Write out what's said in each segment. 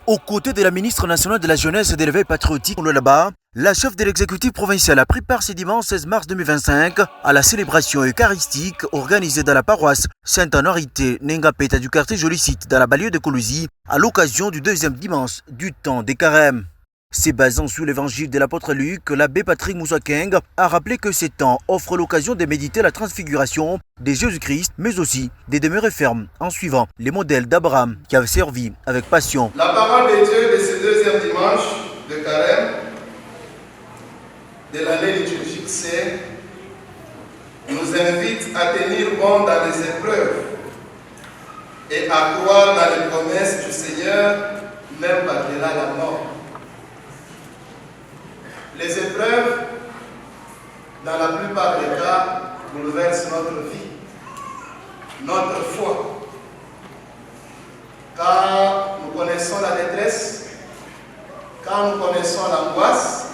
Aux côtés de la ministre nationale de la Jeunesse et de l'éveil patriotique, là-bas, la chef de l'exécutif provincial a pris part ce dimanche 16 mars 2025 à la célébration eucharistique organisée dans la paroisse Sainte-Honorité Nengapeta du quartier Jolicite dans la banlieue de Colosie à l'occasion du deuxième dimanche du temps des carêmes. Se basant sur l'évangile de l'apôtre Luc, l'abbé Patrick Moussakeng a rappelé que ces temps offrent l'occasion de méditer la transfiguration de Jésus-Christ, mais aussi de demeurer ferme en suivant les modèles d'Abraham qui avait servi avec passion. La parole de Dieu de ce deuxième dimanche de carême de l'année liturgique C nous invite à tenir bon dans les épreuves et à croire dans les promesses du Seigneur, même par-delà la mort. Les épreuves, dans la plupart des cas, bouleversent notre vie, notre foi. Quand nous connaissons la détresse, quand nous connaissons l'angoisse,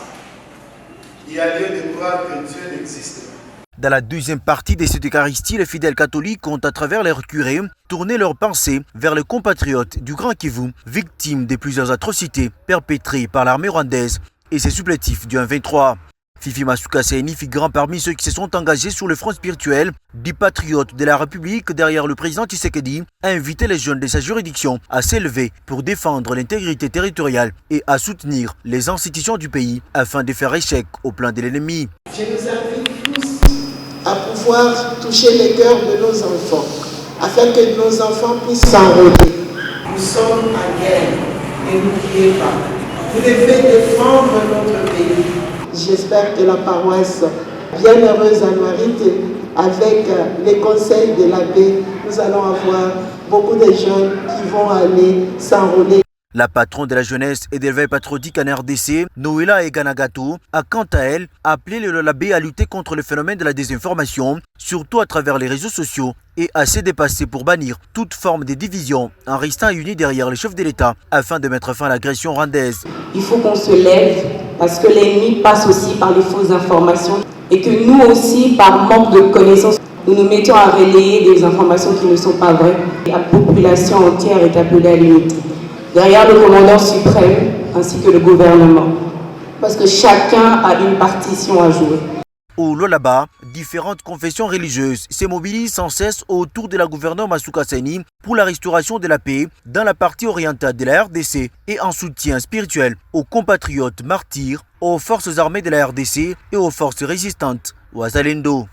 il y a lieu de croire que Dieu n'existe pas. Dans la deuxième partie de cette Eucharistie, les fidèles catholiques ont, à travers leurs curés, tourné leurs pensées vers les compatriotes du Grand Kivu, victimes de plusieurs atrocités perpétrées par l'armée rwandaise et ses supplétifs du 1-23. Fifi Masuka Saini figurant parmi ceux qui se sont engagés sur le front spirituel du patriote de la République derrière le président Tshisekedi, a invité les jeunes de sa juridiction à s'élever pour défendre l'intégrité territoriale et à soutenir les institutions du pays afin de faire échec au plan de l'ennemi. Je nous invite tous à pouvoir toucher les cœurs de nos enfants, afin que nos enfants puissent s'enrôler. Nous sommes en guerre, et n'oubliez pas, vous devez défendre notre pays. J'espère que la paroisse bienheureuse à Noirite, avec les conseils de l'abbé, nous allons avoir beaucoup de jeunes qui vont aller s'enrôler. La patronne de la jeunesse et de l'éveil patriotique en RDC, Noéla Eganagato, a quant à elle appelé l'abbé à lutter contre le phénomène de la désinformation, surtout à travers les réseaux sociaux, et à se dépasser pour bannir toute forme de division en restant unis derrière le chef de l'État afin de mettre fin à l'agression rwandaise. Il faut qu'on se lève parce que l'ennemi passe aussi par les fausses informations et que nous aussi, par manque de connaissances, nous nous mettons à relayer des informations qui ne sont pas vraies. La population entière est appelée à l'unité, derrière le commandant suprême ainsi que le gouvernement, parce que chacun a une partition à jouer. Au Lolaba, différentes confessions religieuses se mobilisent sans cesse autour de la gouverneure Masuka Saini pour la restauration de la paix dans la partie orientale de la RDC et en soutien spirituel aux compatriotes martyrs, aux forces armées de la RDC et aux forces résistantes, Wazalendo.